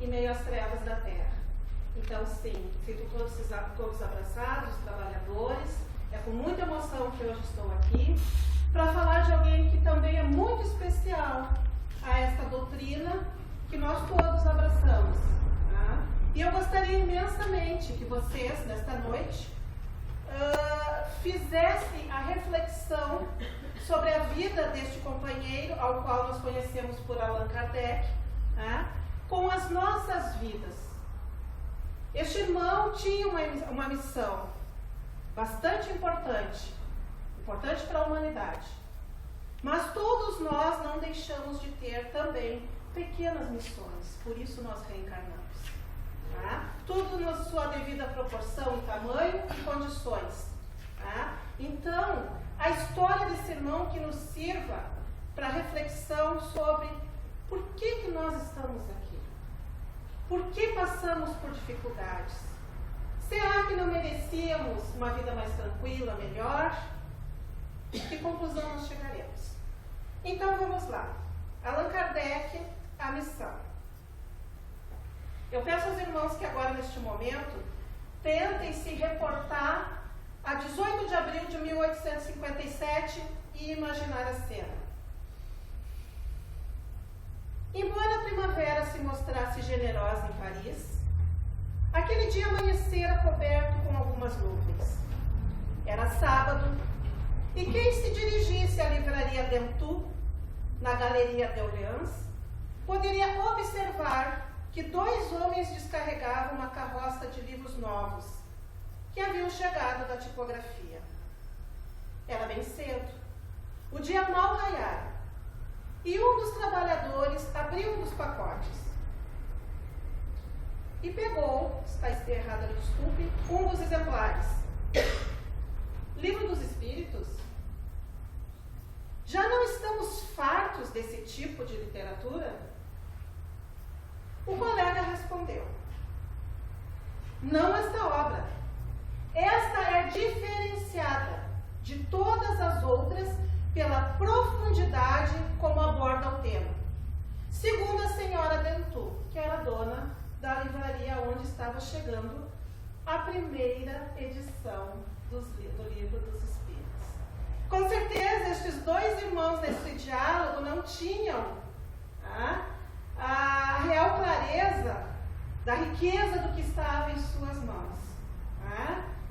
em meio às trevas da terra. Então, sim, sinto todos abraçados, os trabalhadores. É com muita emoção que hoje estou aqui para falar de alguém que também é muito especial a esta doutrina que nós todos abraçamos. Tá? E eu gostaria imensamente que vocês, nesta noite, fizessem a reflexão sobre a vida deste companheiro, ao qual nós conhecemos por Allan Kardec, tá? Com as nossas vidas. Este irmão tinha uma missão bastante importante para a humanidade. Mas todos nós não deixamos de ter também pequenas missões, por isso nós reencarnamos. Tá? Tudo na sua devida proporção e tamanho e condições. Tá? Então, a história desse irmão que nos sirva para reflexão sobre por que nós estamos aqui. Por que passamos por dificuldades? Será que não merecíamos uma vida mais tranquila, melhor? Que conclusão nós chegaremos? Então vamos lá. Allan Kardec, a missão. Eu peço aos irmãos que agora, neste momento, tentem se reportar a 18 de abril de 1857 e imaginar a cena. Embora a primavera se mostrasse generosa em Paris, aquele dia amanhecera coberto com algumas nuvens. Era sábado, e quem se dirigisse à livraria Dentu, na Galeria d'Orléans, poderia observar que 2 homens descarregavam uma carroça de livros novos, que haviam chegado da tipografia. Era bem cedo, o dia mal raiara, e um dos trabalhadores abriu um dos pacotes e pegou, está errada, desculpe, um dos exemplares. Livro dos Espíritos? Já não estamos fartos desse tipo de literatura? O colega respondeu: não esta obra. Esta é diferenciada de todas as outras pela profundidade como aborda o tema. Segundo a senhora Dentu, que era dona da livraria onde estava chegando a primeira edição do Livro dos Espíritos. Com certeza, estes 2 irmãos nesse diálogo não tinham a real clareza da riqueza do que estava em suas mãos.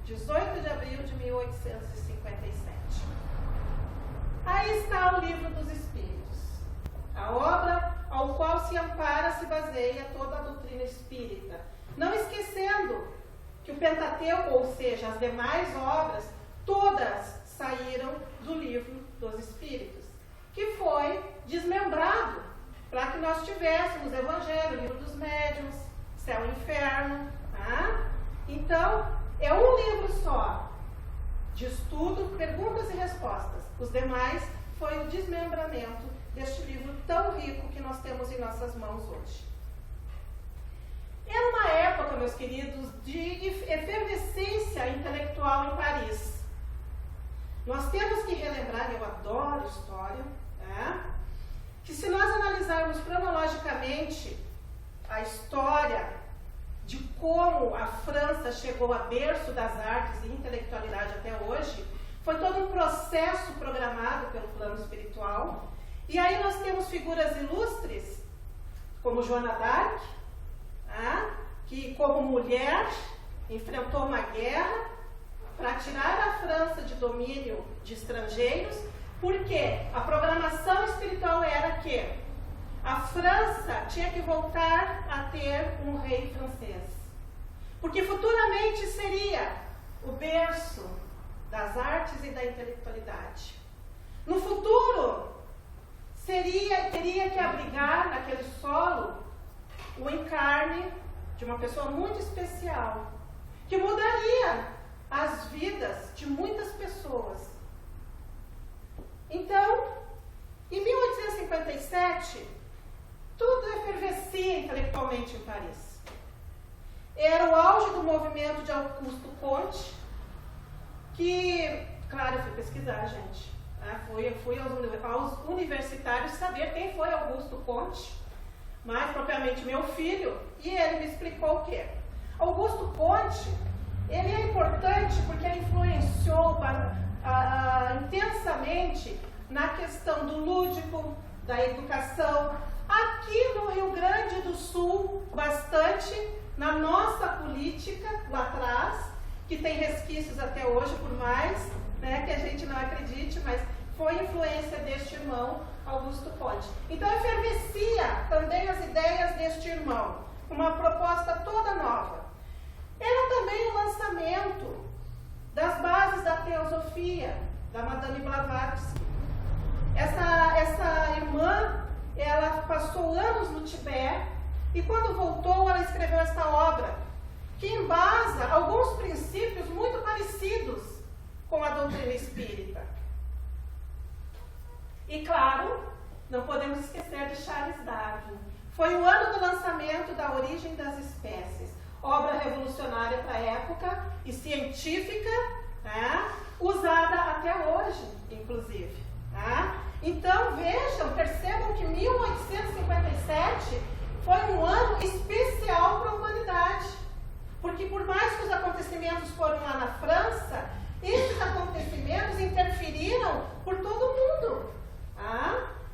18 de abril de 1857. Aí está o Livro dos Espíritos, a obra ao qual se ampara, se baseia toda a doutrina espírita. Não esquecendo que o Pentateuco, ou seja, as demais obras, todas saíram do Livro dos Espíritos, que foi desmembrado para que nós tivéssemos Evangelho, Livro dos Médiuns, Céu e Inferno. Então, é um livro só, de estudo, perguntas e respostas. Os demais foi o desmembramento deste livro tão rico que nós temos em nossas mãos hoje. Era uma época, meus queridos, de efervescência intelectual em Paris. Nós temos que relembrar, eu adoro história, que se nós analisarmos cronologicamente a história de como a França chegou a berço das artes e intelectualidade até hoje, foi todo um processo programado pelo plano espiritual. E aí nós temos figuras ilustres, como Joana d'Arc, que como mulher enfrentou uma guerra para tirar a França de domínio de estrangeiros, porque a programação espiritual era que a França tinha que voltar a ter um rei francês, porque futuramente seria o berço das artes e da intelectualidade. No futuro, teria que abrigar naquele solo o encarne de uma pessoa muito especial, que mudaria as vidas de muitas pessoas. Então, em 1857, tudo efervescia intelectualmente em Paris. Era o auge do movimento de Auguste Comte, que, claro, eu fui pesquisar, gente. Fui aos universitários saber quem foi Auguste Comte, mais propriamente meu filho, e ele me explicou o quê? Augusto Conte, ele é importante porque ele influenciou intensamente na questão do lúdico, da educação. Aqui no Rio Grande do Sul, bastante, na nossa política, lá atrás, que tem resquícios até hoje, por mais que a gente não acredite, mas foi influência deste irmão, Augusto Conte. Então, efervescia também as ideias deste irmão, uma proposta toda nova. Era também o lançamento das bases da teosofia, da Madame Blavatsky. Essa irmã, ela passou anos no Tibete e quando voltou, ela escreveu esta obra, que embasa alguns princípios muito parecidos com a doutrina espírita. E claro, não podemos esquecer de Charles Darwin. Foi o ano do lançamento da Origem das Espécies, obra revolucionária para a época e científica, usada até hoje, inclusive. Então, vejam, percebam que 1857 foi um ano especial para a humanidade, porque por mais que os acontecimentos foram lá na França, esses acontecimentos interferiram por todo o mundo.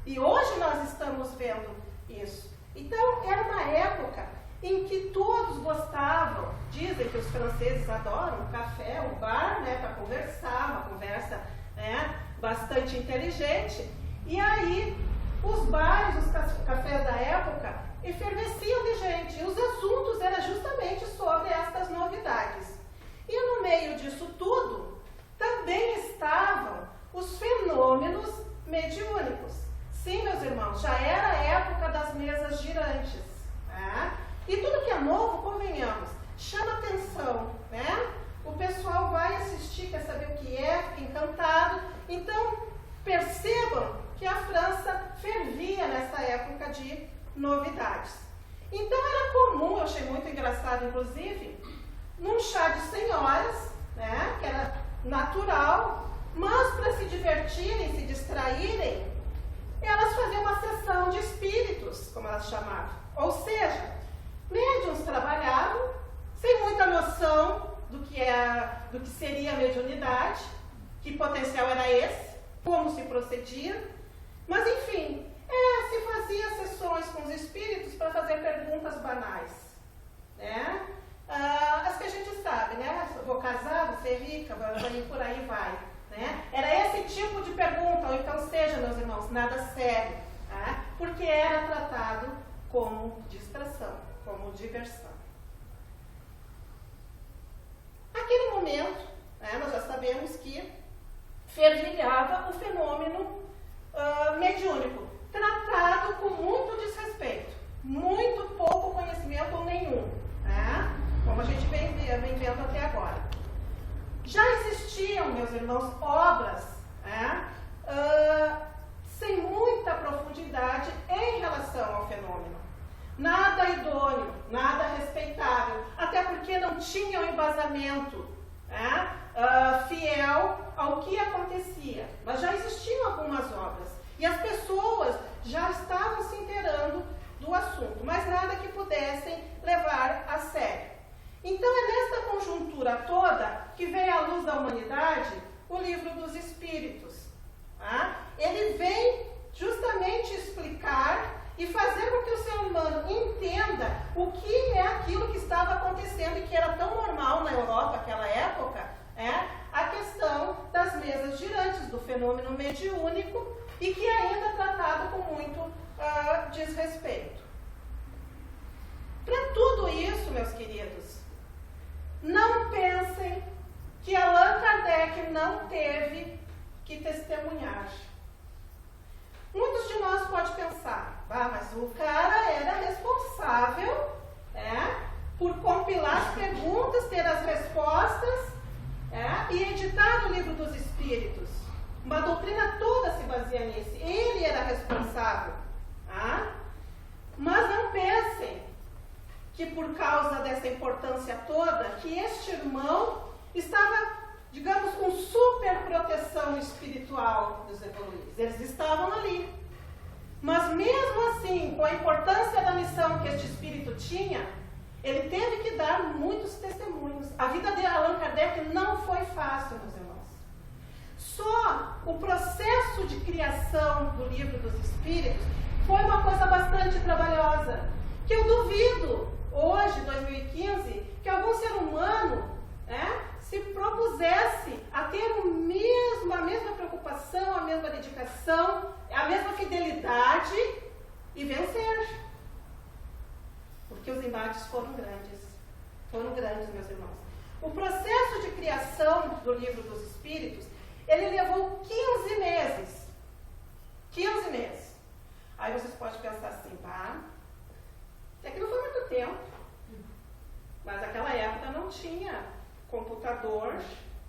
E hoje nós estamos vendo isso. Então, era uma época em que todos gostavam, dizem que os franceses adoram o café, o bar, para conversar, uma conversa bastante inteligente. E aí, os bares, os cafés da época, efervesciam de gente. E os assuntos eram justamente sobre estas novidades. E no meio disso tudo, também estavam os fenômenos mediúnicos. Sim, meus irmãos, já era a época das mesas girantes. E tudo que é novo, convenhamos, chama atenção, O pessoal vai assistir, quer saber o que é, fica encantado. Então, percebam que a França fervia nessa época de novidades. Então, era comum, eu achei muito engraçado, inclusive, num chá de senhoras, que era natural, mas para se divertirem, se distraírem, elas faziam uma sessão de espíritos, como elas chamavam. Ou seja, médiuns trabalhavam sem muita noção do que seria a mediunidade, que potencial era esse, como se procedia, mas enfim, se fazia sessões com os espíritos para fazer perguntas banais, as que a gente sabe, vou casar, vou ser rica, por aí vai, Era esse tipo de pergunta, ou então seja, meus irmãos, nada sério, porque era tratado como distração, como diversão. Naquele momento, nós já sabemos que fervilhava o fenômeno mediúnico, tratado com muito desrespeito, muito pouco conhecimento ou nenhum, como a gente vem vendo até agora. Já existiam, meus irmãos, obras sem muita profundidade em relação ao fenômeno. Nada idôneo, nada respeitável, até porque não tinham embasamento fiel ao que acontecia. Mas já existiam algumas obras e as pessoas já estavam se inteirando do assunto, mas nada que pudessem levar a sério. Então é nesta conjuntura toda que veio à luz da humanidade o Livro dos Espíritos. Ele vem justamente explicar e fazer com que o ser humano entenda o que é aquilo que estava acontecendo e que era tão normal na Europa naquela época, a questão das mesas girantes, do fenômeno mediúnico, e que ainda é tratado com muito desrespeito. Para tudo isso, meus queridos, não pensem que Allan Kardec não teve que testemunhar. Muitos de nós podem pensar, mas o cara era responsável por compilar as perguntas, ter as respostas e editar o Livro dos Espíritos. Uma doutrina toda se baseia nisso. Ele era responsável. Mas não pensem que por causa dessa importância toda, que este irmão estava, digamos, com super proteção espiritual dos evoluídos. Eles estavam ali. Mas mesmo assim, com a importância da missão que este espírito tinha, ele teve que dar muitos testemunhos. A vida de Allan Kardec não foi fácil, meus irmãos. Só o processo de criação do Livro dos Espíritos foi uma coisa bastante trabalhosa. Que eu duvido, hoje, 2015, que algum ser humano se propusesse a ter a mesma preocupação, a mesma dedicação, a mesma fidelidade e vencer. Porque os embates foram grandes. Foram grandes, meus irmãos. O processo de criação do Livro dos Espíritos, ele levou 15 meses. 15 meses. Aí vocês podem pensar assim, até que não foi muito tempo. Mas naquela época não tinha computador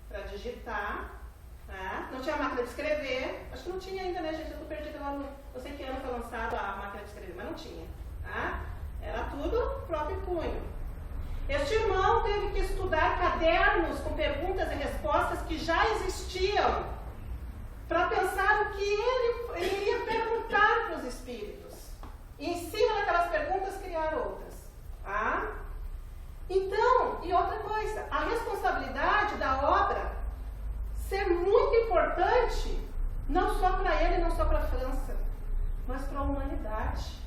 para digitar, não tinha máquina de escrever. Acho que não tinha ainda, né, gente? Eu estou perdida lá no... Eu sei que ano foi lançada a máquina de escrever, mas não tinha. Era tudo próprio punho. Este irmão teve que estudar cadernos com perguntas e respostas que já existiam, para pensar o que ele iria perguntar para os espíritos. E em cima daquelas perguntas criar outras. Então, e outra coisa, a responsabilidade da obra ser muito importante, não só para ele, não só para a França, mas para a humanidade.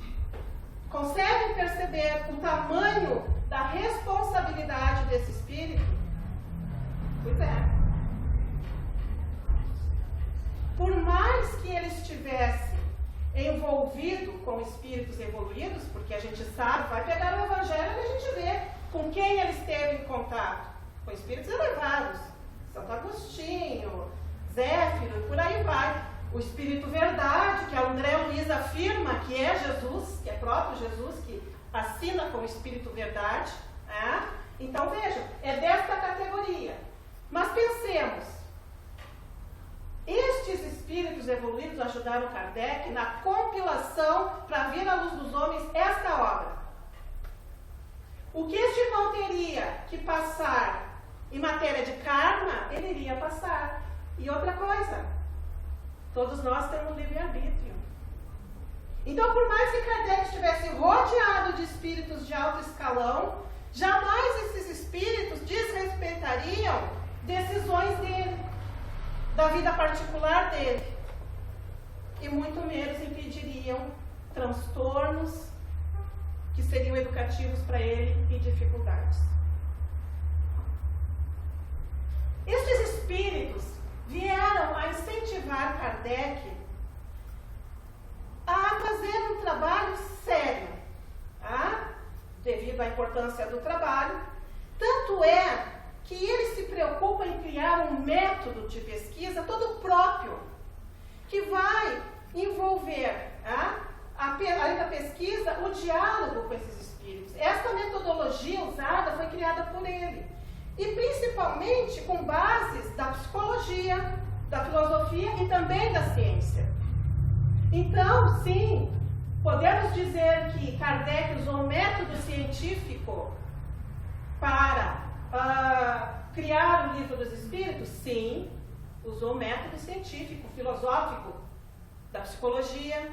Conseguem perceber o tamanho da responsabilidade desse espírito? Pois é. Por mais que ele estivesse envolvido com espíritos evoluídos, porque a gente sabe, vai pegar o Evangelho e a gente vê com quem ele esteve em contato. Com espíritos elevados. Santo Agostinho, Zéfiro, por aí vai. O Espírito Verdade, que a André Luiz afirma que é Jesus, que é próprio Jesus, que assina com o Espírito Verdade. Então vejam, é desta categoria. Mas pensemos, estes espíritos evoluídos ajudaram Kardec na compilação para vir à luz dos homens esta obra. O que este irmão teria que passar em matéria de karma, ele iria passar. E outra coisa, todos nós temos livre-arbítrio. Então, por mais que Kardec estivesse rodeado de espíritos de alto escalão, jamais esses espíritos desrespeitariam decisões dele, da vida particular dele. E muito menos impediriam transtornos que seriam educativos para ele e dificuldades. Estes espíritos vieram a incentivar Kardec a fazer um trabalho sério, devido à importância do trabalho. Tanto é que ele se preocupa em criar um método de pesquisa todo próprio, que vai envolver, além da pesquisa, o diálogo com esses espíritos. Esta metodologia usada foi criada por ele. E principalmente com bases da psicologia, da filosofia e também da ciência. Então, sim, podemos dizer que Kardec usou um método científico para criar o Livro dos Espíritos? Sim, usou um método científico, filosófico, da psicologia.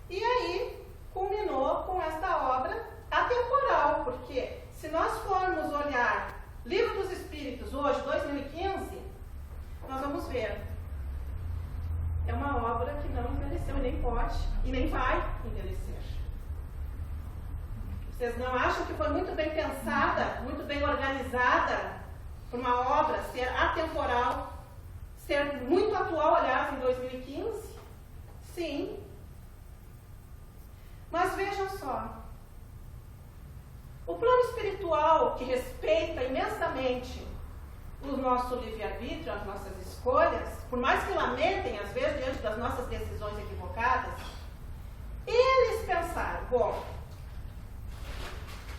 E aí, culminou com esta obra atemporal, porque se nós formos olhar Livro dos Espíritos hoje, 2015, nós vamos ver. É uma obra que não envelheceu e nem pode e nem vai envelhecer. Vocês não acham que foi muito bem pensada, muito bem organizada, para uma obra ser atemporal, ser muito atual, aliás, em 2015? Sim. Mas vejam só. O plano espiritual, que respeita imensamente o nosso livre-arbítrio, as nossas escolhas, por mais que lamentem, às vezes, diante das nossas decisões equivocadas, eles pensaram, bom,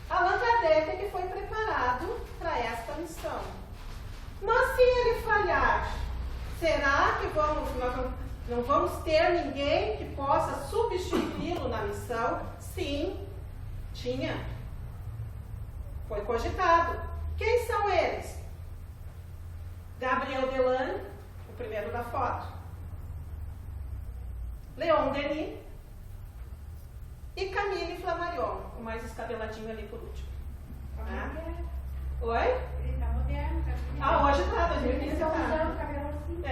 Allan Kardec é que foi preparado para esta missão. Mas se ele falhar, será que nós não vamos ter ninguém que possa substituí-lo na missão? Sim, tinha. Foi cogitado. Quem são eles? Gabriel Delane, o primeiro da foto. Leon Denis e Camille Flammarion, o mais escabeladinho ali por último. Oi? Ele tá moderno, hoje tá, 2015 tá. usando cabelo assim.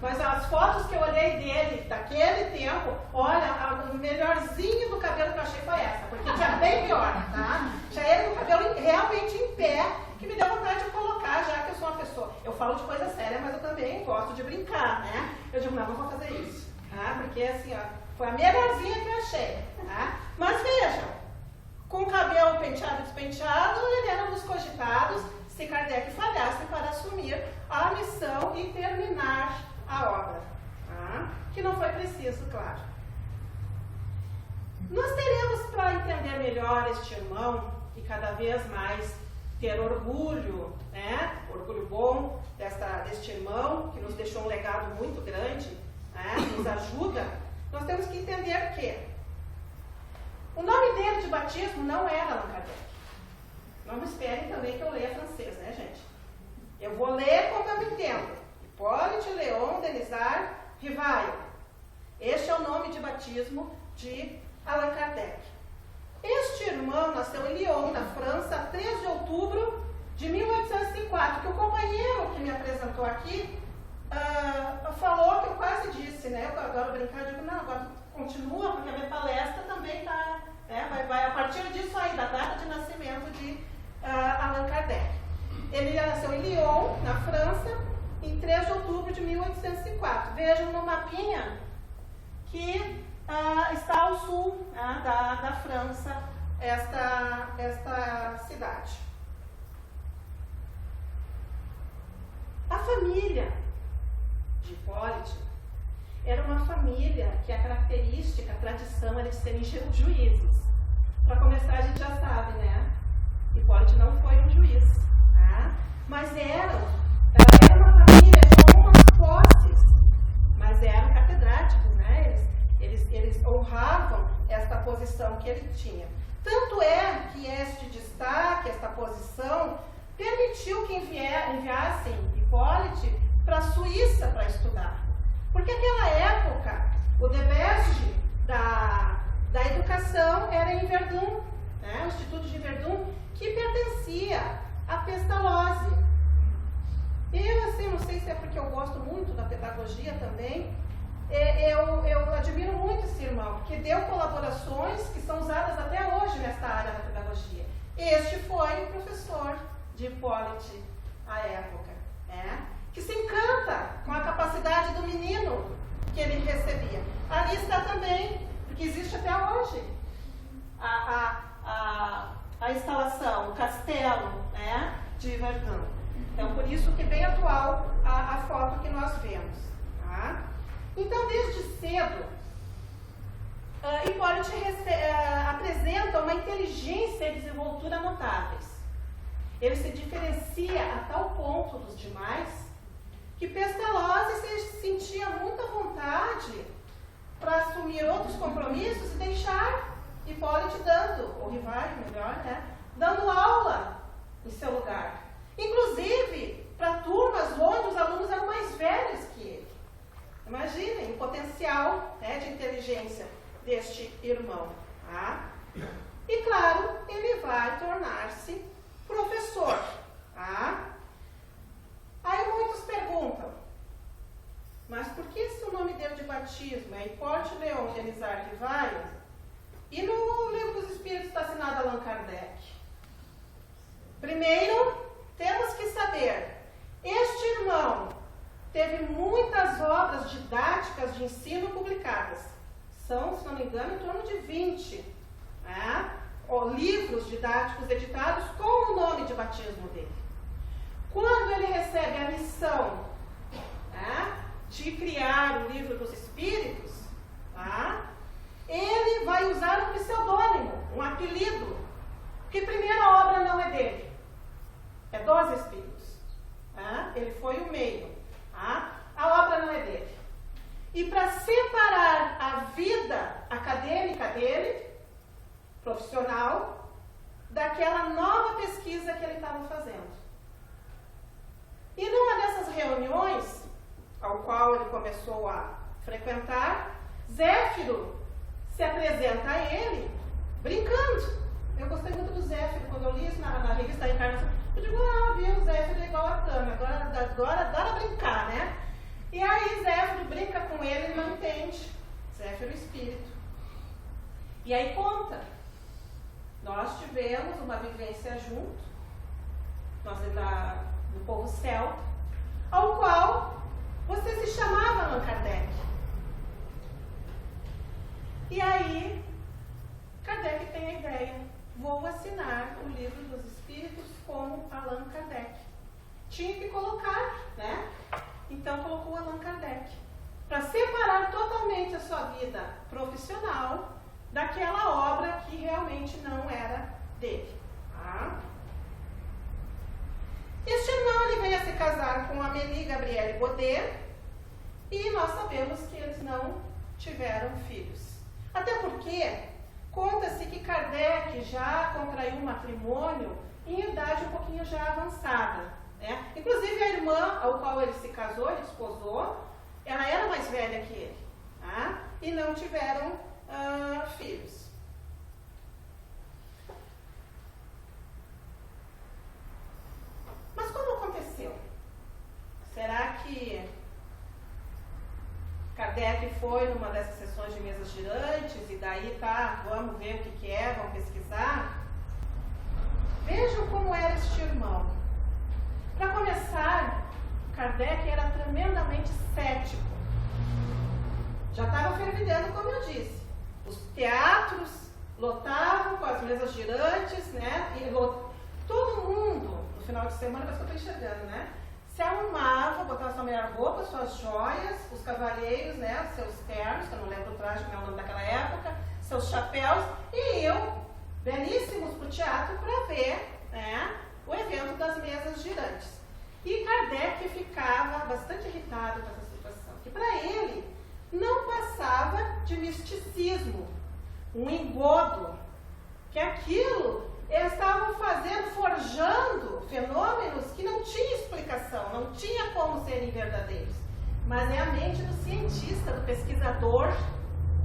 Mas as fotos que eu olhei dele, daquele tempo, olha, o melhorzinho do cabelo que eu achei foi essa, porque tinha bem pior, tá? Já ele com o cabelo realmente em pé, que me deu vontade de colocar, já que eu sou uma pessoa. Eu falo de coisa séria, mas eu também gosto de brincar, né? Eu digo, não vou fazer isso, tá? Porque assim, ó, foi a melhorzinha que eu achei, tá? Mas vejam, com o cabelo penteado e despenteado, ele era um dos cogitados se Kardec falhasse para assumir a missão e terminar a obra, tá? Que não foi preciso, claro. Nós teremos, para entender melhor este irmão e cada vez mais ter orgulho, né? Orgulho bom deste irmão, que nos deixou um legado muito grande, né? Nos ajuda. Nós temos que entender que o nome dele de batismo não era Allan Kardec. Não me esperem também que eu leia francês, né, gente? Eu vou ler como eu entendo. Hippolyte Léon Denisard Rivail. Este é o nome de batismo de Allan Kardec. Este irmão nasceu em Lyon, na França, 3 de outubro de 1804, que o companheiro que me apresentou aqui falou que eu quase disse, né? Eu adoro brincar, eu digo, não, agora continua, porque a minha palestra também está, né, vai a partir disso aí, da data de nascimento de Allan Kardec. Ele nasceu em Lyon, na França, em 3 de outubro de 1804. Vejam no mapinha que está ao sul da França, esta cidade. A família de Hippolyte era uma família que a característica, a tradição era de serem juízes. Para começar, a gente já sabe, né? Hippolyte não foi um juiz, tá? Mas ela era uma família com algumas posses, mas eram catedráticos, né? Eles honravam esta posição que ele tinha. Tanto é que este destaque, esta posição, permitiu que enviassem Hippolyte para a Suíça para estudar. Porque naquela época, o debeste da educação era em Verdun, né? O Instituto de Verdun, que pertencia à Pestalozzi. Eu, assim, não sei se é porque eu gosto muito da pedagogia também, eu admiro muito esse irmão, porque deu colaborações que são usadas até hoje nesta área da pedagogia. Este foi o professor de Hippolyte à época, né? Que se encanta com a capacidade do menino que ele recebia. Ali está também, porque existe até hoje a instalação, o castelo, né, de Verdun. Então, por isso que é bem atual a foto que nós vemos. Tá? Então, desde cedo, Hippolyte apresenta uma inteligência e desenvoltura notáveis. Ele se diferencia a tal ponto dos demais que Pestalozzi se sentia muita vontade para assumir outros compromissos e deixar Hippolyte ou Rivail, melhor, né, dando aula em seu lugar. Inclusive, para turmas onde os alunos eram mais velhos que ele. Imaginem o potencial, né, de inteligência deste irmão. Tá? E, claro, ele vai tornar-se professor. Tá? Aí muitos perguntam, mas por que se o nome dele de batismo é Hippolyte Léon Denisard Rivail e no Livro dos Espíritos está assinado Allan Kardec? Primeiro, temos que saber, este irmão teve muitas obras didáticas de ensino publicadas. São, se não me engano, em torno de 20 livros didáticos editados com o nome de batismo dele. Quando ele recebe a missão de criar o Livro dos Espíritos, ele vai usar um pseudônimo, um apelido, porque a primeira obra não é dele, é dos Espíritos. Ele foi o meio. A obra não é dele. E para separar a vida acadêmica dele, profissional, daquela nova pesquisa que ele estava fazendo. E numa dessas reuniões, ao qual ele começou a frequentar, Zéfiro se apresenta a ele brincando. Eu gostei muito do Zéfiro, quando eu li isso na revista da Encarnação. Eu digo, viu, o Zéfiro é igual a Tânia, agora dá pra brincar, né? E aí Zéfiro brinca com ele e não entende. Zéfiro é o espírito. E aí conta. Nós tivemos uma vivência junto, nós do povo celta, ao qual você se chamava Allan Kardec. E aí, Kardec tem a ideia, vou assinar o Livro dos Espíritos como Allan Kardec. Tinha que colocar, né? Então colocou Allan Kardec, para separar totalmente a sua vida profissional daquela obra que realmente não era dele. Tá? Este irmão ele veio a se casar com Amélie Gabrielle Baudet e nós sabemos que eles não tiveram filhos. Até porque conta-se que Kardec já contraiu um matrimônio em idade um pouquinho já avançada. Né? Inclusive a irmã ao qual ele se casou, ele desposou, ela era mais velha que ele. Tá? E não tiveram filhos. Mas como aconteceu? Será que Kardec foi numa dessas sessões de mesas girantes e daí vamos ver o que é, vamos pesquisar? Vejam como era este irmão. Para começar, Kardec era tremendamente cético. Já estava fervilhando, como eu disse. Os teatros lotavam com as mesas girantes, né? E todo mundo, no final de semana, parece que eu estou enxergando, né? Se arrumava, botava sua melhor roupa, suas joias, os cavalheiros, né? Seus ternos, que eu não lembro o traje, que é o nome daquela época, seus chapéus, e iam belíssimos para o teatro para ver, né, o evento das mesas girantes. E Kardec ficava bastante irritado com essa situação, que para ele não passava de misticismo, um engodo, que aquilo eles estavam forjando fenômenos que não tinham explicação, não tinha como serem verdadeiros. Mas é a mente do cientista, do pesquisador,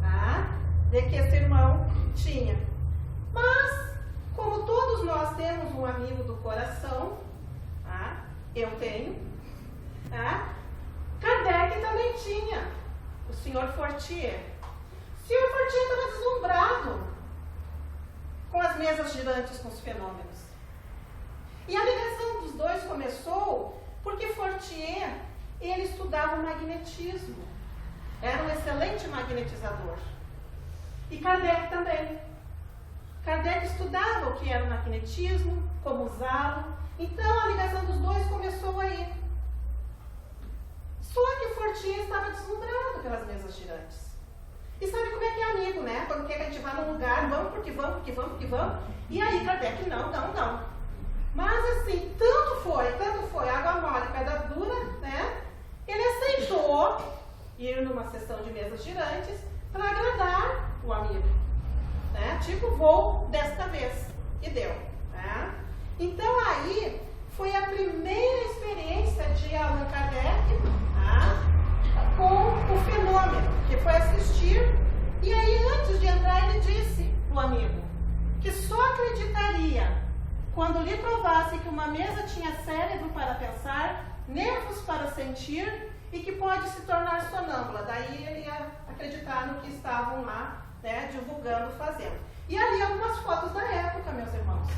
tá? De que esse irmão tinha. Mas, como todos nós temos um amigo do coração, tá? Eu tenho, tá? Kardec também tinha. O senhor Fortier. O senhor Fortier estava deslumbrado com as mesas girantes, com os fenômenos. E a ligação dos dois começou porque Fortier, ele estudava o magnetismo. Era um excelente magnetizador. E Kardec também. Kardec estudava o que era o magnetismo, como usá-lo. Então a ligação dos dois começou aí. Só que Fortier estava deslumbrado pelas mesas girantes. E sabe como é que é amigo, né? Quando quer que a gente vá num lugar, vamos porque vamos, porque vamos, porque vamos. E aí Kardec, não. Mas assim, tanto foi, água mole, pedra dura, né? Ele aceitou ir numa sessão de mesas girantes para agradar o amigo. Né? Tipo, vou desta vez. E deu. Né? Então aí foi a primeira experiência de Allan Kardec, tá? Com o fenômeno, que foi assistir. E aí, antes de entrar, ele disse pro amigo que só acreditaria quando lhe provasse que uma mesa tinha cérebro para pensar, nervos para sentir e que pode se tornar sonâmbula. Daí ele ia acreditar no que estavam lá, né, divulgando, fazendo. E ali algumas fotos da época, meus irmãos.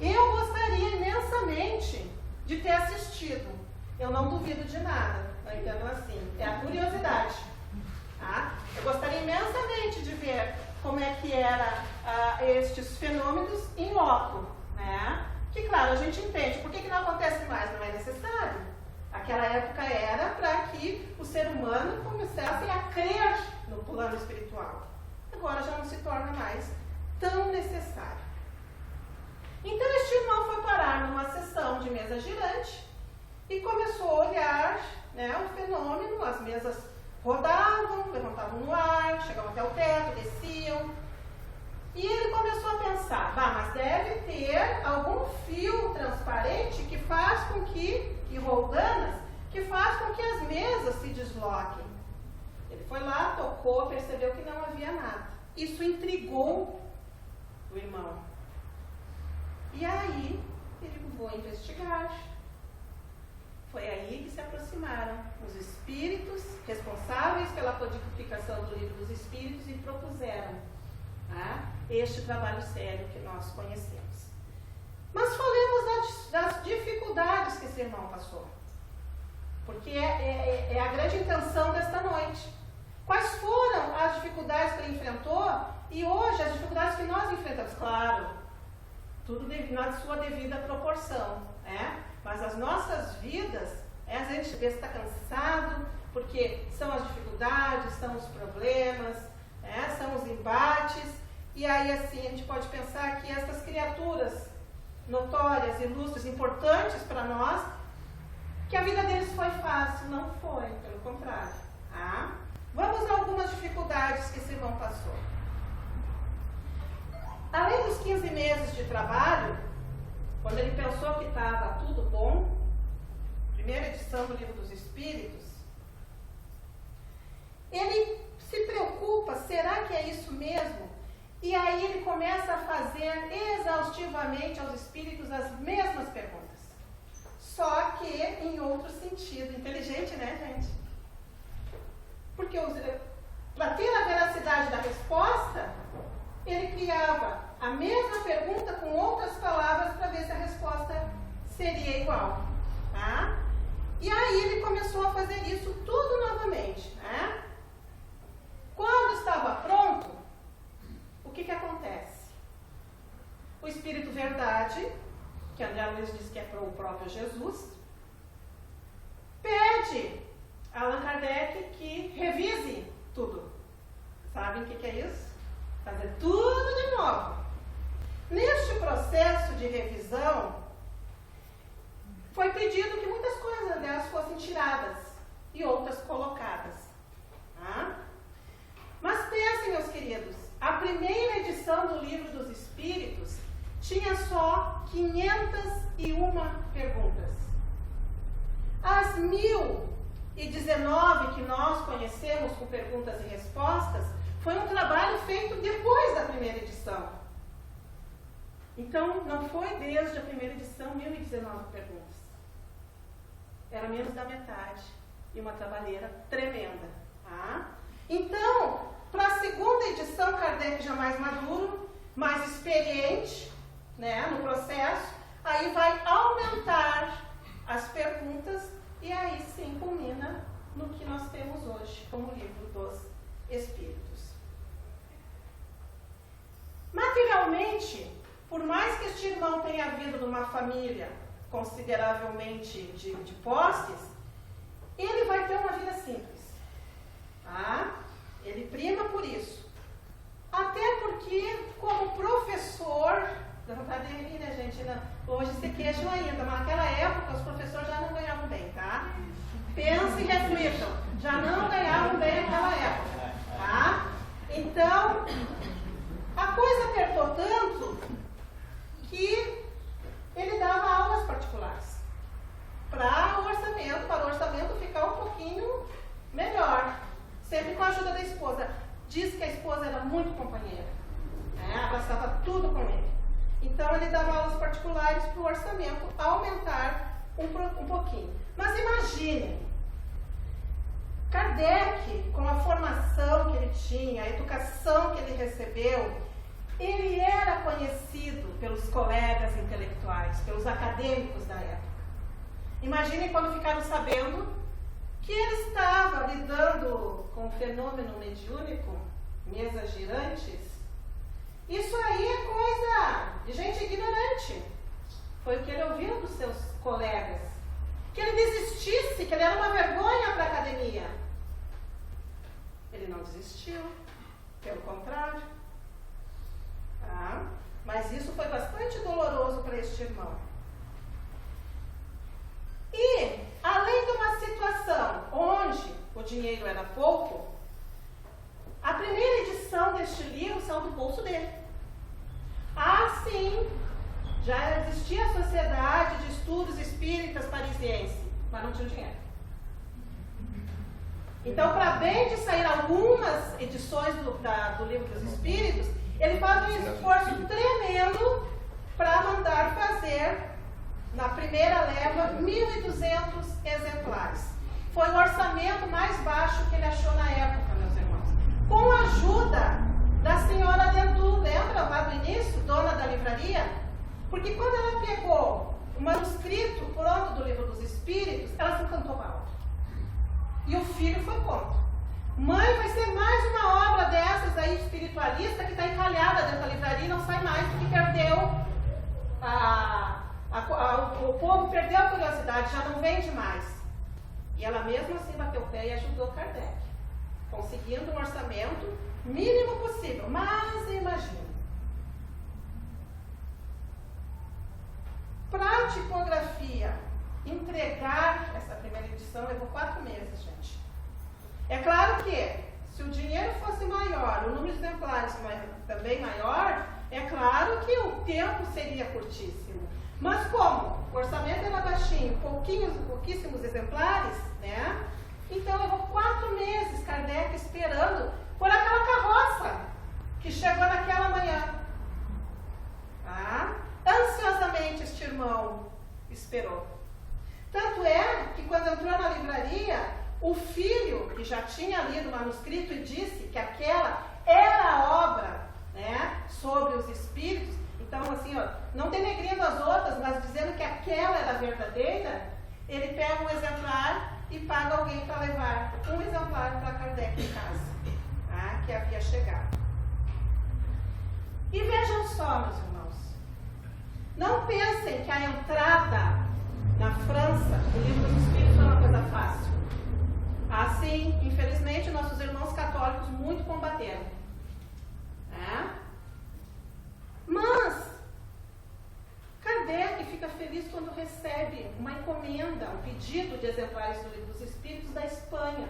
Eu gostaria imensamente de ter assistido. Eu não duvido de nada, tá entendendo assim? É a curiosidade. Tá? Eu gostaria imensamente de ver como é que era estes fenômenos em loco. Né? Que, claro, a gente entende. Por que não acontece mais? Não é necessário. Aquela época era para que o ser humano começasse a crer no plano espiritual. Agora já não se torna mais tão necessário. Então este irmão foi parar numa sessão de mesa girante e começou a olhar, né, o fenômeno. As mesas rodavam, levantavam no ar, chegavam até o teto, desciam. E ele começou a pensar, mas deve ter algum fio transparente que faz com que, e roldanas, que faz com que as mesas se desloquem. Ele foi lá, tocou, percebeu que não havia nada. Isso intrigou o irmão. E aí, ele vou investigar. Foi aí que se aproximaram os espíritos responsáveis pela codificação do livro dos espíritos e propuseram este trabalho sério que nós conhecemos. Mas falemos das dificuldades que esse irmão passou. Porque é a grande intenção desta noite. Quais foram as dificuldades que ele enfrentou e hoje as dificuldades que nós enfrentamos? Claro, tudo na sua devida proporção, mas as nossas vidas, a gente está cansado, porque são as dificuldades, são os problemas, são os embates, e aí assim a gente pode pensar que essas criaturas notórias, ilustres, importantes para nós, que a vida deles foi fácil. Não foi, pelo contrário. Vamos a algumas dificuldades que esse irmão passou. Além dos 15 meses de trabalho, quando ele pensou que estava tudo bom, primeira edição do Livro dos Espíritos, ele se preocupa, será que é isso mesmo? E aí ele começa a fazer exaustivamente aos espíritos as mesmas perguntas. Só que em outro sentido. Inteligente, né, gente? Porque para ter a veracidade da resposta, ele criava a mesma pergunta com outras palavras para ver se a resposta seria igual. E aí ele começou a fazer isso tudo novamente. Quando estava pronto, o que acontece? O Espírito Verdade, que André Luiz diz que é para o próprio Jesus, pede a Allan Kardec que revise tudo. Sabem o que é isso? Fazer tudo de novo. Neste processo de revisão, foi pedido que muitas coisas delas fossem tiradas e outras colocadas. Mas pensem, meus queridos, a primeira edição do Livro dos Espíritos tinha só 501 perguntas. As 1019 que nós conhecemos com perguntas e respostas foi um trabalho feito depois da primeira edição. Então, não foi desde a primeira edição 1019 perguntas. Era menos da metade. E uma trabalheira tremenda. Então, para a segunda edição, Kardec já mais maduro, mais experiente, no processo, aí vai aumentar as perguntas e aí sim culmina no que nós temos hoje como Livro dos Espíritos. Materialmente, por mais que este irmão tenha vindo de uma família consideravelmente de posses, ele vai ter uma vida simples. Ele prima por isso. Até porque, como professor, dá vontade de rir, né, gente? Hoje se queixam ainda, mas naquela época os professores já não ganhavam bem, tá? Pensem e reflitam. Já não ganhavam bem naquela época, tá? Então, a coisa apertou tanto que ele dava aulas particulares para o orçamento ficar um pouquinho melhor. Sempre com a ajuda da esposa. Diz que a esposa era muito companheira. Abraçava tudo com ele. Então ele dava aulas particulares para o orçamento aumentar um pouquinho. Mas imagine, Kardec, com a formação que ele tinha, a educação que ele recebeu, ele era conhecido pelos colegas intelectuais, pelos acadêmicos da época. Imagine quando ficaram sabendo que ele estava lidando com o fenômeno mediúnico, mesas girantes. Isso aí é coisa de gente ignorante. Foi o que ele ouviu dos seus colegas. Que ele desistisse, que ele era uma vergonha para a academia. Ele não desistiu, pelo contrário. Mas isso foi bastante doloroso para este irmão. E, além de uma situação onde o dinheiro era pouco, a primeira edição deste livro saiu do bolso dele. Sim, já existia a Sociedade de Estudos Espíritas Parisiense, mas não tinha dinheiro. Então, para bem de sair algumas edições do Livro dos Espíritos, ele faz um esforço tremendo para mandar fazer, na primeira leva, 1.200 exemplares. Foi o orçamento mais baixo que ele achou na época, meus irmãos. Com a ajuda da senhora Dendu, lembra lá do início, dona da livraria? Porque quando ela pegou o manuscrito pronto do Livro dos Espíritos, ela se encantou com a obra. E o filho foi contra. Mãe, vai ser mais uma obra dessas aí, espiritualista, que está encalhada dentro da livraria e não sai mais, porque perdeu o povo perdeu a curiosidade, já não vende mais. E ela mesmo assim bateu o pé e ajudou Kardec, conseguindo um orçamento mínimo possível. Mas imagina, para a tipografia entregar essa primeira edição levou 4 meses, gente. É claro que, se o dinheiro fosse maior, o número de exemplares também maior, é claro que o tempo seria curtíssimo. Mas como o orçamento era baixinho, pouquíssimos exemplares, né? Então levou 4 meses Kardec esperando por aquela carroça que chegou naquela manhã. Tá? Ansiosamente este irmão esperou. Tanto é que quando entrou na livraria, o filho, que já tinha lido o manuscrito e disse que aquela era a obra, né, sobre os espíritos, então assim, ó, não denegrindo as outras, mas dizendo que aquela era verdadeira, ele pega um exemplar e paga alguém para levar um exemplar para Kardec em casa, tá, que havia chegado. E vejam só, meus irmãos, não pensem que a entrada na França do Livro dos Espíritos foi uma coisa fácil. Assim, infelizmente, nossos irmãos católicos muito combateram. Né? Mas Kardec fica feliz quando recebe uma encomenda, um pedido de exemplares do Livro dos Espíritos da Espanha.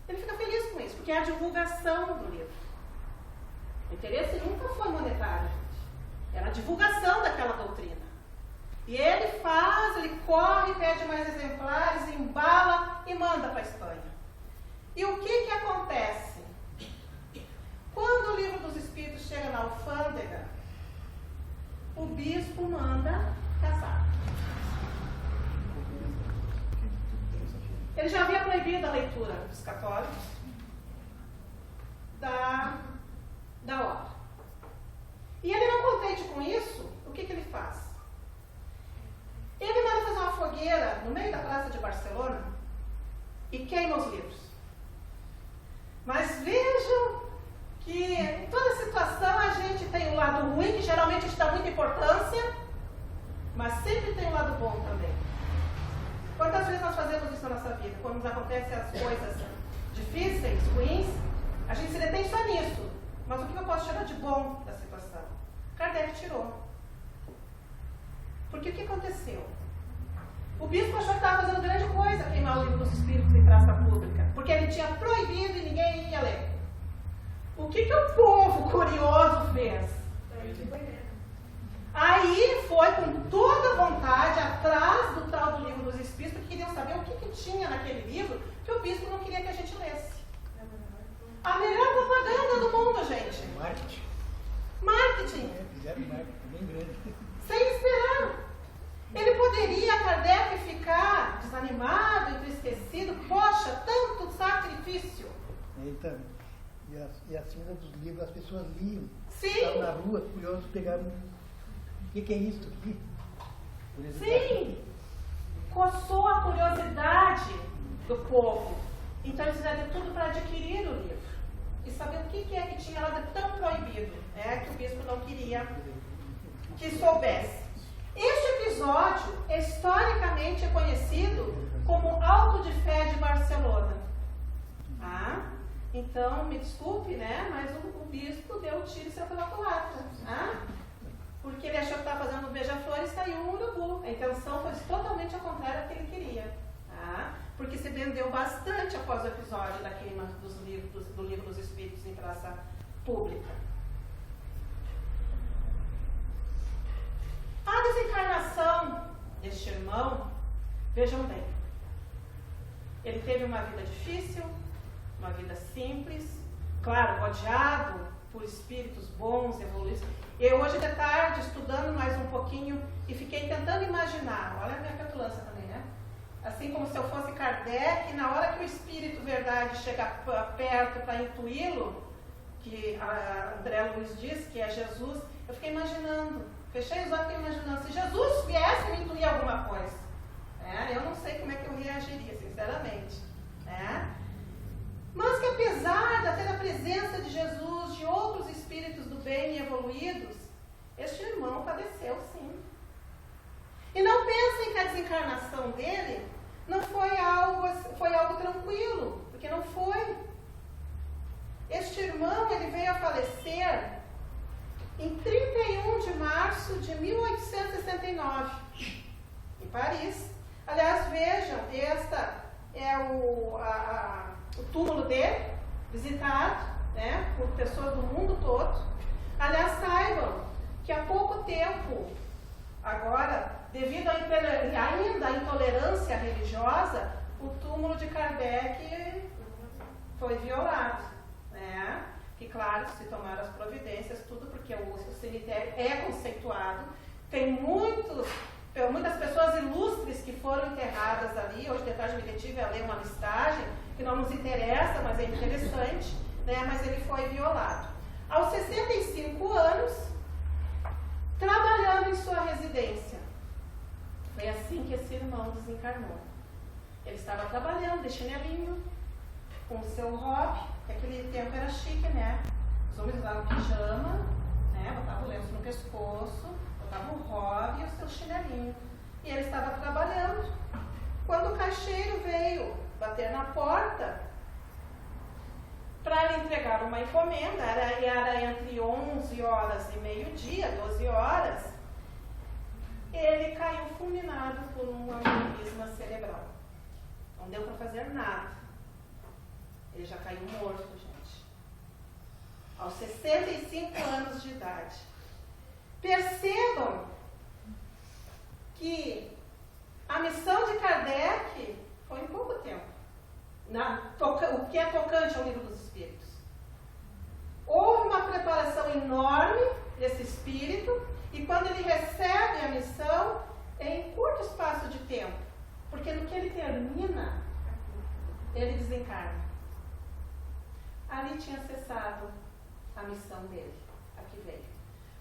Ele fica feliz com isso, porque é a divulgação do livro. O interesse nunca foi monetário, gente. Era a divulgação daquela doutrina. E ele corre, pede mais exemplares, embala e manda para a Espanha. E o que acontece? Quando o Livro dos Espíritos chega na alfândega, o bispo manda casar. Ele já havia proibido a leitura dos católicos da obra. E ele, não contente com isso, o que ele faz? Ele manda fazer uma fogueira no meio da praça de Barcelona e queima os livros. Mas vejam que em toda situação a gente tem um lado ruim, que geralmente a gente dá muita importância, mas sempre tem um lado bom também. Quantas vezes nós fazemos isso na nossa vida? Quando nos acontecem as coisas difíceis, ruins, a gente se detém só nisso. Mas o que eu posso tirar de bom da situação? Kardec tirou. Porque o que aconteceu? O bispo achou que estava fazendo grande coisa queimar o Livro dos Espíritos em praça pública, porque ele tinha proibido e ninguém ia ler. O que o povo curioso fez? Aí foi com toda vontade atrás do tal do Livro dos Espíritos, porque queriam saber o que tinha naquele livro que o bispo não queria que a gente lesse. A melhor propaganda do mundo, gente. Marketing. Fizeram marketing bem grande. Sem esperar. Ele poderia, Kardec, ficar desanimado, entristecido. Poxa, tanto sacrifício. Então, e acima dos livros as pessoas liam. Sim. Estavam na rua, curiosos, pegaram. O que é isso aqui? Sim. Coçou a curiosidade do povo. Então eles fizeram de tudo para adquirir o livro. E saber o que é que tinha lá de tão proibido, que o bispo não queria que soubesse. Este episódio, historicamente, é conhecido como Auto de Fé de Barcelona. Então, me desculpe, mas o bispo deu o tiro e saiu pela culatra. Porque ele achou que estava fazendo um beija-flor e saiu um urubu. A intenção foi totalmente ao contrário do que ele queria. Porque se vendeu bastante após o episódio da queima do Livro dos Espíritos em praça pública. A desencarnação deste irmão, vejam bem, Ele teve uma vida difícil, uma vida simples, claro, rodeado por espíritos bons, evoluídos. Eu hoje de tarde, estudando mais um pouquinho, e fiquei tentando imaginar, olha a minha petulância também, né? Assim como se eu fosse Kardec, na hora que o Espírito Verdade chega perto para intuí-lo, que a André Luiz diz que é Jesus, eu fiquei imaginando, fechei os olhos e fiquei imaginando, se Jesus viesse me intuir alguma coisa, eu não sei como é que eu reagiria, sinceramente. Mas que apesar de ter a presença de Jesus, de outros espíritos do bem e evoluídos, este irmão padeceu sim. E não pensem que a desencarnação dele não foi algo tranquilo, porque não foi. Este irmão, ele veio a falecer em 31 de março de 1869, em Paris. Aliás, vejam, esta é o túmulo dele, visitado, né, por pessoas do mundo todo. Aliás, saibam que há pouco tempo, agora, devido ainda à intolerância religiosa, o túmulo de Kardec foi violado. Que, claro, se tomaram as providências, tudo porque o cemitério é conceituado. Tem muitas pessoas ilustres que foram enterradas ali. Hoje de tarde me detive a ler uma listagem que não nos interessa, mas é interessante, mas ele foi violado. Aos 65 anos, trabalhando em sua residência. Foi assim que esse irmão desencarnou. Ele estava trabalhando de chinelinho, com o seu hobby, que naquele tempo era chique, né? Os homens usavam pijama, botavam o lenço no pescoço, botavam o hobby e o seu chinelinho. E ele estava trabalhando. Quando o caixeiro veio bater na porta para lhe entregar uma encomenda, era entre 11 horas e meio-dia, 12 horas, ele caiu fulminado por um aneurisma cerebral. Não deu para fazer nada. Ele já caiu morto, gente. Aos 65 anos de idade. Percebam que a missão de Kardec foi em pouco tempo. O que é tocante ao livro dos Espíritos. Houve uma preparação enorme desse espírito, e quando ele recebe a missão, é em curto espaço de tempo. Porque no que ele termina, ele desencarna. Ali tinha cessado a missão dele. Aqui veio.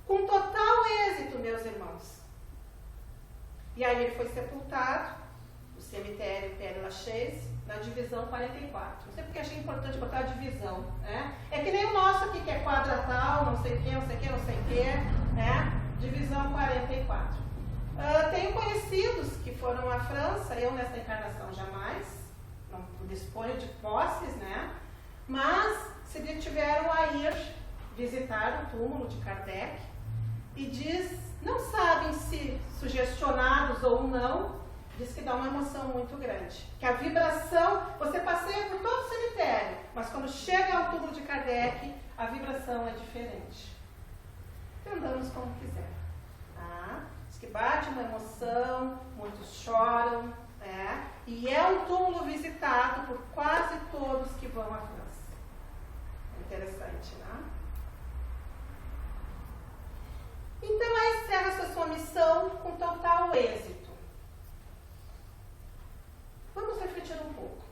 Com total êxito, meus irmãos. E aí ele foi sepultado no cemitério Père Lachaise, na divisão 44. Não sei porque achei importante botar a divisão. É que nem o nosso aqui, que é quadratal, não sei o que, não sei o que, não sei o que. Divisão 44. Tenho conhecidos que foram à França, eu nessa encarnação jamais, não disponho de posses, mas se tiveram a ir visitar o túmulo de Kardec e não sabem se sugestionados ou não, diz que dá uma emoção muito grande. Que a vibração, você passeia por todo o cemitério, mas quando chega ao túmulo de Kardec, a vibração é diferente. Andamos como quiser. Diz que bate uma emoção, muitos choram, e é um túmulo visitado por quase todos que vão à França. Interessante, né? Então, aí encerra essa sua missão com total êxito. Vamos refletir um pouco.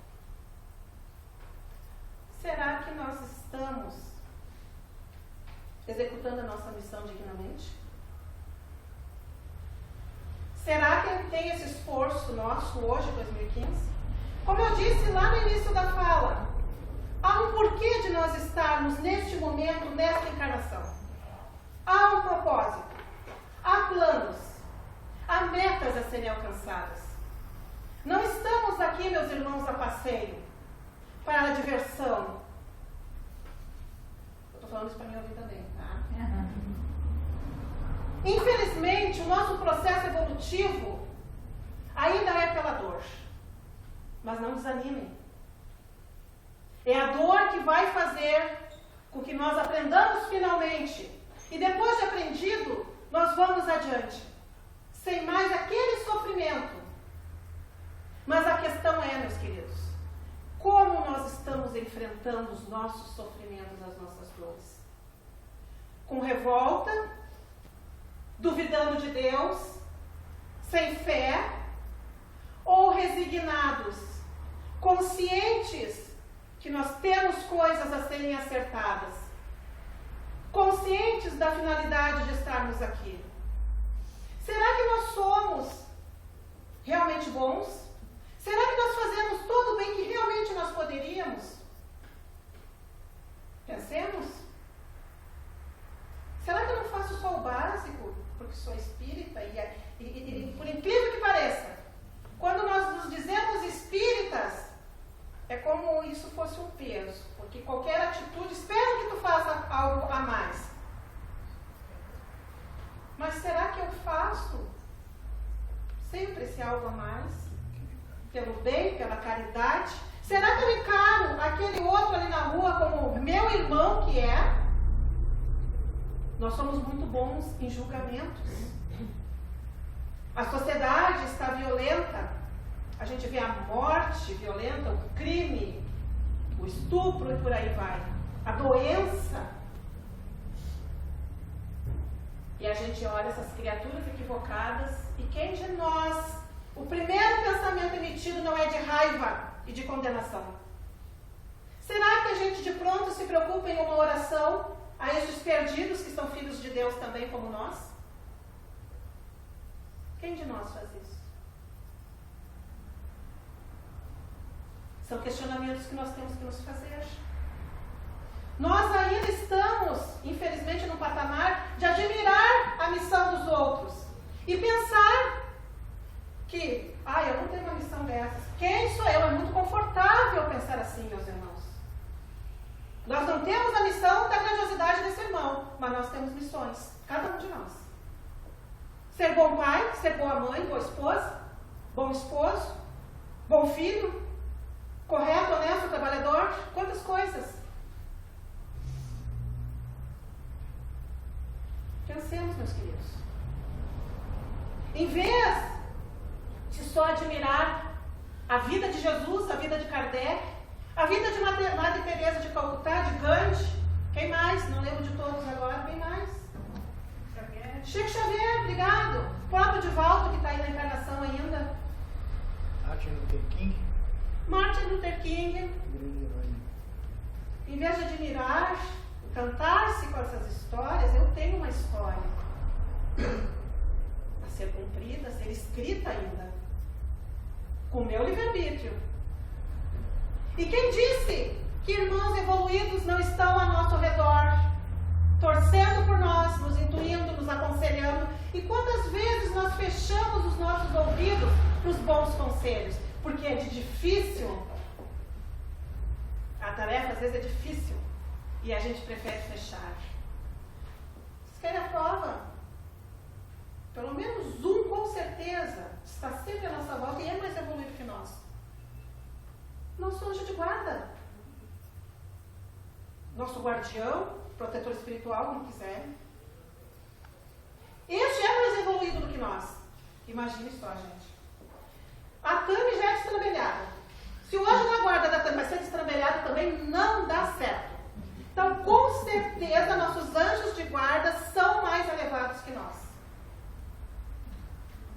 Será que nós estamos executando a nossa missão dignamente? Será que tem esse esforço nosso hoje, 2015? Como eu disse lá no início da fala, há um porquê de nós estarmos neste momento, nesta encarnação. Há um propósito, há planos, há metas a serem alcançadas. Não estamos aqui, meus irmãos, a passeio, para a diversão. Eu estou falando isso para mim ouvir também, tá? Infelizmente, o nosso processo evolutivo ainda é pela dor. Mas não desanimem. É a dor que vai fazer com que nós aprendamos finalmente. E depois de aprendido, nós vamos adiante. Sem mais aquele sofrimento. Mas a questão é, meus queridos, como nós estamos enfrentando os nossos sofrimentos, as nossas dores? Com revolta, duvidando de Deus, sem fé, ou resignados, conscientes que nós temos coisas a serem acertadas, conscientes da finalidade de estarmos aqui? Será que nós somos realmente bons? Será que nós fazemos todo o bem que realmente nós poderíamos? Pensemos. Será que eu não faço só o básico, porque sou espírita? E por incrível que pareça, quando nós nos dizemos espíritas, é como isso fosse um peso, porque qualquer atitude, espero que tu faça algo a mais. Mas será que eu faço sempre esse algo a mais? Pelo bem, pela caridade? Será que eu encaro aquele outro ali na rua como meu irmão que é? Nós somos muito bons em julgamentos. A sociedade está violenta. A gente vê a morte violenta, o crime, o estupro e por aí vai. A doença. E a gente olha essas criaturas equivocadas e quem de nós, o primeiro pensamento emitido não é de raiva e de condenação? Será que a gente de pronto se preocupa em uma oração a estes perdidos que são filhos de Deus também como nós? Quem de nós faz isso? São questionamentos que nós temos que nos fazer. Nós ainda estamos, infelizmente, num patamar de admirar a missão dos outros e pensar que, eu não tenho uma missão dessas. Quem sou eu? É muito confortável pensar assim, meus irmãos. Nós não temos a missão da grandiosidade desse irmão, mas nós temos missões, cada um de nós. Ser bom pai, ser boa mãe, boa esposa, bom esposo, bom filho, correto, honesto, trabalhador, quantas coisas. Pensemos, meus queridos. Em vez de só admirar a vida de Jesus, a vida de Kardec, a vida de Madre Teresa de Calcutá, de Gandhi, quem mais? Não lembro de todos agora, quem mais? Chico Xavier, obrigado. O próprio Divaldo, que está aí na encarnação ainda. Martin Luther King. Em vez de admirar, cantar-se com essas histórias, eu tenho uma história a ser cumprida, a ser escrita ainda, com o meu livre-arbítrio. E quem disse que irmãos evoluídos não estão a nosso redor, torcendo por nós, nos intuindo, nos aconselhando? E quantas vezes nós fechamos os nossos ouvidos para os bons conselhos? Porque é difícil, a tarefa às vezes é difícil, e a gente prefere fechar. Vocês querem a prova? Pelo menos um, com certeza, está sempre à nossa volta e é mais evoluído que nós. Nosso anjo de guarda. Nosso guardião, protetor espiritual, como quiser. Este é mais evoluído do que nós. Imagine só, gente. A Tami já é destrambelhada. Se o anjo da guarda da Tami vai ser destrambelhado também, não dá certo. Então, com certeza, nossos anjos de guarda são mais elevados que nós.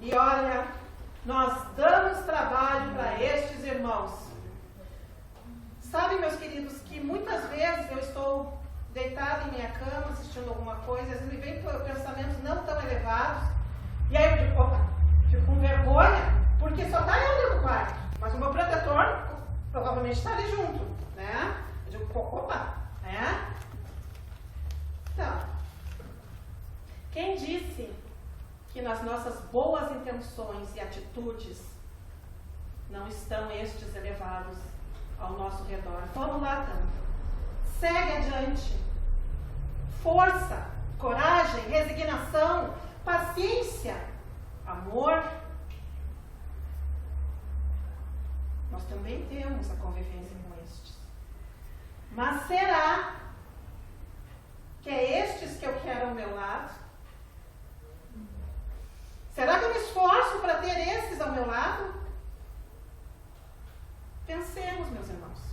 E olha, nós damos trabalho para estes irmãos. Sabem, meus queridos, que muitas vezes eu estou deitada em minha cama, assistindo alguma coisa, às vezes me vem pensamentos não tão elevados, e aí eu digo, opa, fico com vergonha, porque só está eu dentro do quarto, mas o meu protetor provavelmente está ali junto, né? Eu digo, opa, né? Então, quem disse que nas nossas boas intenções e atitudes não estão estes elevados ao nosso redor? Vamos lá, tanto. Segue adiante. Força, coragem, resignação, paciência, amor. Nós também temos a convivência com estes. Mas será que é estes que eu quero ao meu lado? Será que eu me esforço para ter esses ao meu lado? Pensemos, meus irmãos.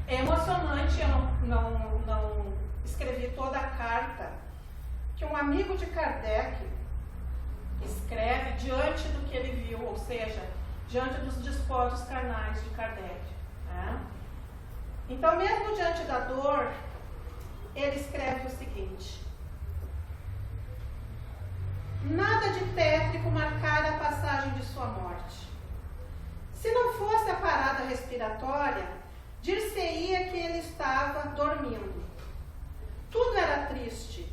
É emocionante, eu não escrevi toda a carta, que um amigo de Kardec escreve diante do que ele viu, ou seja, diante dos despojos carnais de Kardec. Né? Então, mesmo diante da dor, ele escreve o seguinte: nada de tétrico marcara a passagem de sua morte. Se não fosse a parada respiratória, dir-se-ia que ele estava dormindo. Tudo era triste.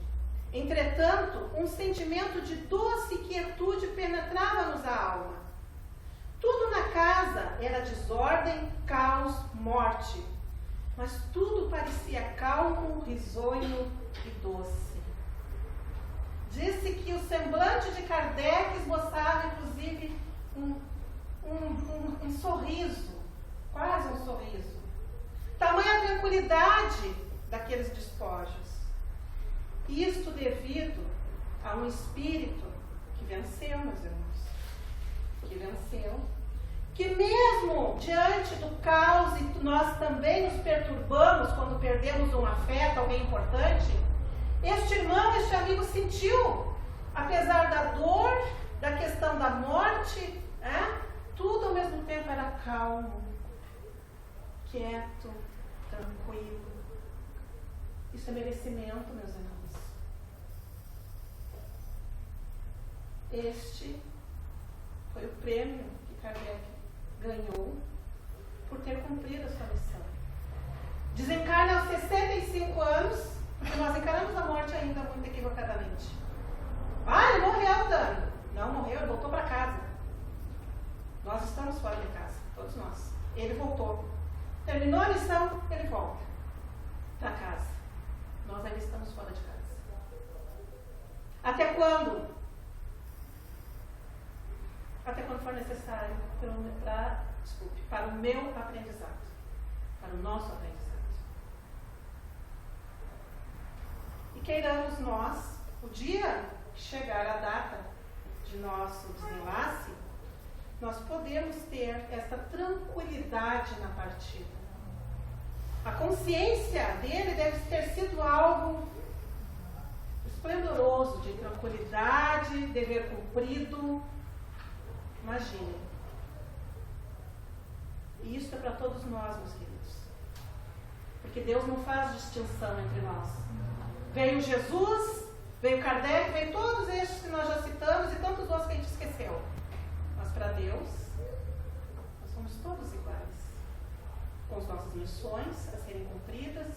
Entretanto, um sentimento de doce quietude penetrava-nos a alma. Tudo na casa era desordem, caos, morte. Mas tudo parecia calmo, risonho e doce. Disse que o semblante de Kardec esboçava, inclusive, um sorriso, quase um sorriso. Tamanha tranquilidade daqueles despojos. Isto devido a um espírito que venceu, meus irmãos. Que venceu. Que mesmo diante do caos, e nós também nos perturbamos quando perdemos um afeto, alguém importante, este irmão, este amigo sentiu, apesar da dor, da questão da morte, tudo ao mesmo tempo era calmo, quieto, tranquilo. Isso é merecimento, meus irmãos. Este foi o prêmio que Kardec ganhou por ter cumprido a sua missão. Desencarna aos 65 anos, porque nós encaramos a morte ainda muito equivocadamente. Ele morreu, Dani. Não morreu, ele voltou para casa. Nós estamos fora de casa, todos nós. Ele voltou. Terminou a missão, ele volta para casa. Nós ainda estamos fora de casa. Até quando? Até quando for necessário para o meu aprendizado, para o nosso aprendizado. E queiramos nós, o dia que chegar a data de nosso desenlace, nós podemos ter essa tranquilidade na partida. A consciência dele deve ter sido algo esplendoroso, de tranquilidade, dever cumprido. Imaginem. E isso é para todos nós, meus queridos. Porque Deus não faz distinção entre nós. Veio Jesus, veio Kardec, veio todos estes que nós já citamos e tantos outros que a gente esqueceu. Mas para Deus, nós somos todos iguais. Com as nossas missões a serem cumpridas,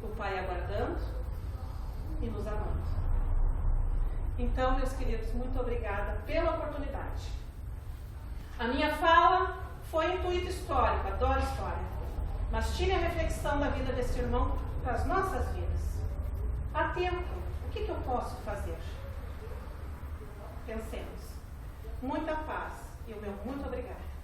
o Pai aguardando e nos amando. Então, meus queridos, muito obrigada pela oportunidade. A minha fala foi intuito histórico, adoro história, mas tire a reflexão da vida desse irmão para as nossas vidas. Há tempo, o que eu posso fazer? Pensemos. Muita paz e o meu muito obrigada.